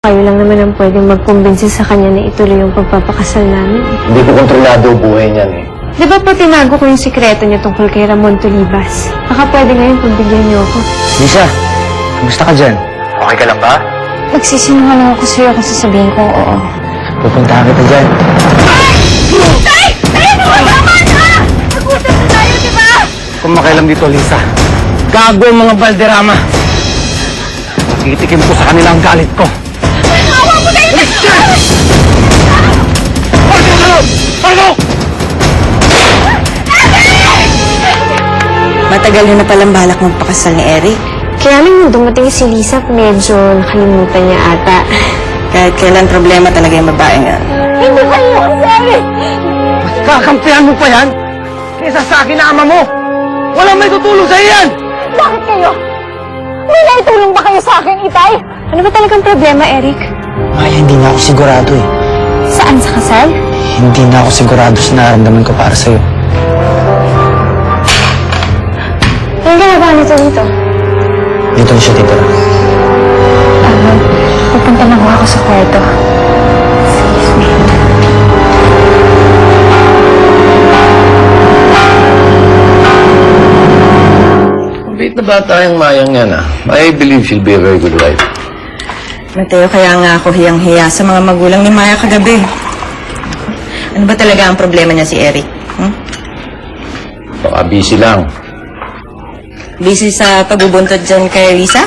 Kayo lang naman ang pwedeng magkumbinsi sa kanya na ituloy yung pagpapakasal namin. Hindi ko kontrolado ang buhay niyan eh. Di ba po tinago ko yung sikreto niyo tungkol kay Ramon Tulibas? Baka pwede ngayon pagbigyan niyo ako. Lisa, kumusta ka dyan? Okay ka lang ba? Magsisinungaling ako sa'yo kung sasabihin ko oo. Pupuntahan kita dyan. Tay! Tay! Tama na! Nag-usap na tayo, di ba? Kung makialam dito, Lisa. Gago ang mga Valderrama. Titikim ko sa kanila ang galit ko. Awa mo na yun! Ano? Matagal na palang balak magpakasal ni Eric. Kaya lang nung dumating si Lisa, medyo nakalimutan niya ata. Kahit kailan problema talaga yung babae nga. Hindi kayo kasari! Kakampihan mo pa yan? Kaysa sa akin na ama mo. Walang may tutulong sa'yo yan! Bakit kayo? May naitulong ba kayo sa akin, Itay? Ano ba talagang problema, Eric? Maya, hindi na ako sigurado eh. Saan sa kasal? Hindi na ako sigurado sa nararamdaman ko para sa'yo. Anong ginagawa nito dito? Dito na siya titira. Pupunta na ako sa kwarto. Excuse me. Mabait na bata yung mayang yan ah. I believe she'll be a very good wife. Mateo, kaya nga ako hiyang-hiya sa mga magulang ni Maya kagabi. Ano ba talaga ang problema niya si Eric? Baka busy lang. Busy sa pagbubuntod dyan kay Lisa?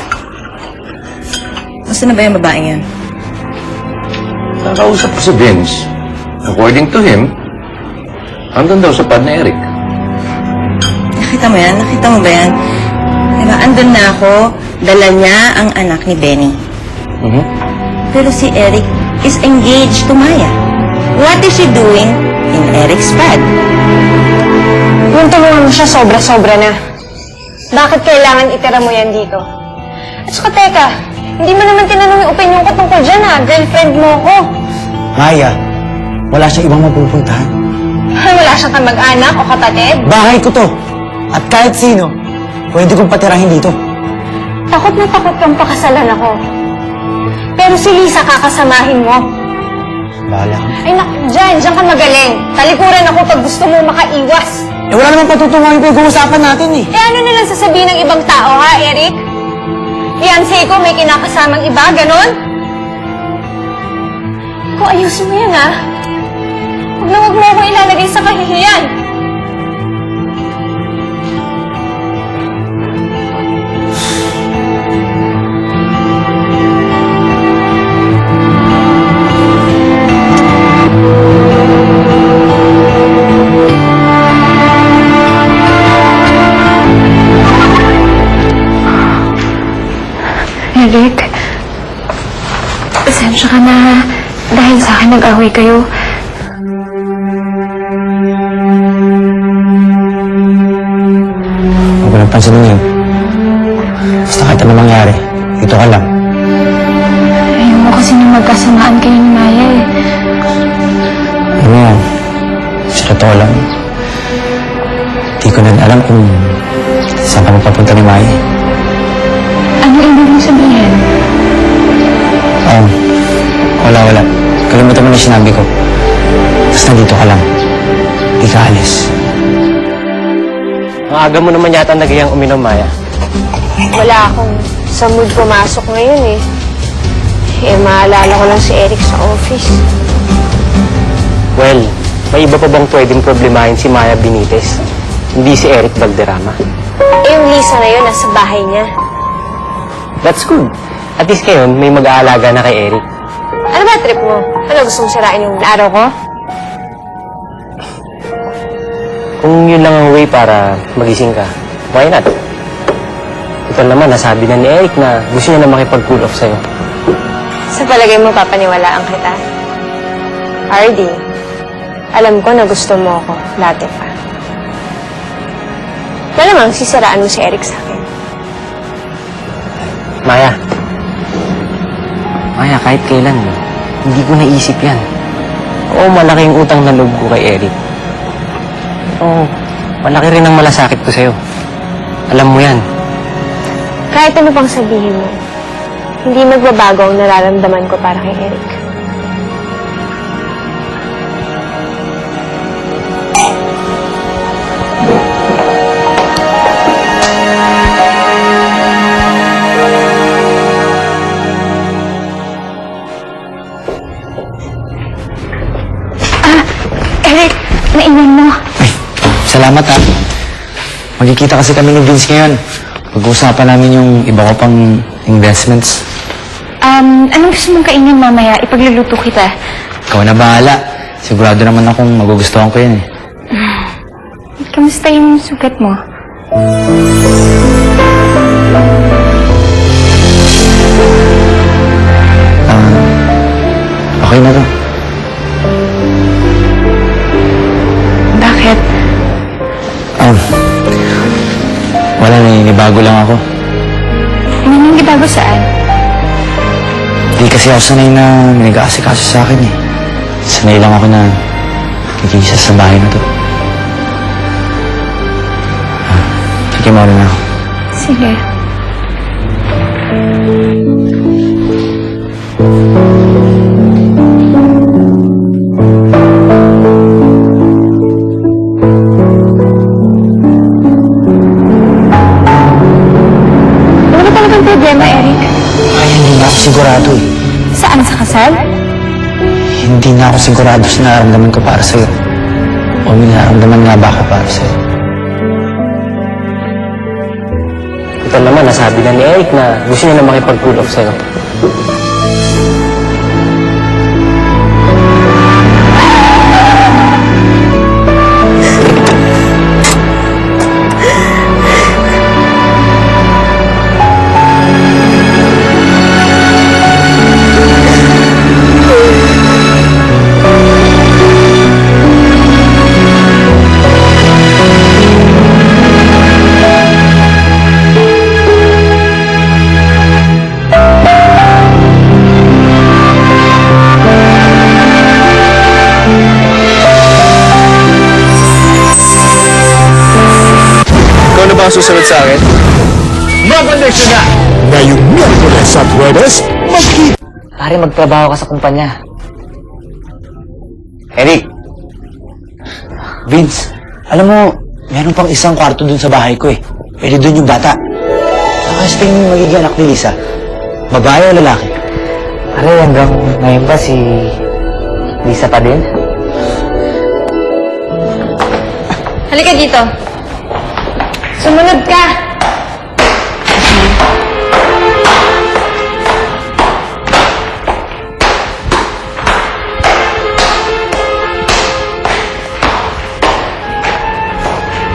Basta na ba yung babaeng yan? Nakausap ko si Vince. According to him, andun daw sa pad ni Eric. Nakita mo yan? Nakita mo ba yan? Diba, andun na ako, dala niya ang anak ni Benny. Pero si Eric is engaged to Maya. What is she doing in Eric's pad? Yung tulungan mo siya, sobra-sobra na. Bakit kailangan itira mo yan dito? At saka teka, hindi mo naman tinanong yung opinion ko tungkol dyan ha. Girlfriend mo ko. Maya, wala siyang ibang mapupuntahan. Wala siyang kamag-anak o kapatid. Bahay ko to. At kahit sino, pwede kong patirahin dito. Takot na takot kang pakasalan ako. Pero si Lisa kakasamahin mo. Bahala ka. Ay naku, diyan ka magaling. Talikuran ako pag gusto mo makaiwas. Eh wala namang patutungan yung pinag-uusapan natin eh. Eh ano nalang sasabihin ng ibang tao ha, Eric? Fiancé ko may kinakasamang iba, ganon? Kung ayusin mo yan ha. Huwag mo ako ilalagay sa kahihiyan. Eric, pasensya ka na dahil sa akin nag-away kayo. Huwag ko lang pansinin yun. Basta kahit ano mangyari, dito ka lang. Ayaw mo kasi na magkasamaan kayo ni Maya eh. Ano yan? Sa totoo lang, di ko na alam kung saan ka mapapunta ni Maya. Ano ibig mo sabihin? Wala. Kalimutan mo na sinabi ko. Basta dito ka lang. Di ka alis. Ang aga mo naman yata nagayang uminom, Maya. Wala akong sa mood pumasok ngayon eh. Eh, maalala ko lang si Eric sa office. Well, may iba pa bang pwedeng problemahin si Maya Benitez? Hindi si Eric Valderrama. Eh, yung Lisa na yun, nasa bahay niya. That's good. At least ngayon, may mag-aalaga na kay Eric. Ano ba trip mo? Ano, gusto mong sirain yung araw ko? Kung yun lang ang way para magising ka, why not? Ito naman, nasabi na ni Eric na gusto niya na makipag-cool off sa'yo. Sa palagay mo, papaniwalaan kita. RD, alam ko na gusto mo ako, dati pa. Malamang sisiraan mo si Eric sa akin. Maya, kahit kailan, hindi ko naisip yan. Oo, malaki yung utang na loob ko kay Eric. Oo, malaki rin ang malasakit ko sa'yo. Alam mo yan. Kahit ano pang sabihin mo, hindi magbabago ang nararamdaman ko para kay Eric. Eric, naiwan mo. Ay, salamat ha. Magkikita kasi kami ni Vince ngayon. Pag-uusapan namin yung iba ko pang investments. Anong gusto mong kainin mamaya? Ipagluluto kita. Ikaw na bahala. Sigurado naman akong magugustuhan ko yan eh. Kamusta yung sugat mo? Okay na to. Bakit? Wala na, inibago lang ako. Anong gibago saan? Di kasi ako sanay na may nag-aasikaso sa akin eh. Sanay lang ako na kikisa sa bahay na to. Sige, mauna na ako. Sige. Ano ba talagang problema, Eric? Ay, hindi na ako sigurado eh. Saan? Sa kasal? Hindi na ako sigurado sa nararamdaman ko para sa'yo. O may nararamdaman nga ba ako para sa'yo? Ito naman, nasabi na ni Eric na gusto niya na makipag-cool off sa'yo. Ikaw na ba ang susunod sa akin? Magbandesyo na! Ngayong Miyerkules at Huwebes, magkita Pare, magtrabaho ka sa kumpanya. Eric, Vince, alam mo, meron pang isang kwarto dun sa bahay ko eh. Pwede dun yung bata. Saka sa tingin mo magiging anak ni Lisa. Babae o lalaki? pare, hanggang ngayon ba si Lisa pa din? Halika dito. Sumunod ka!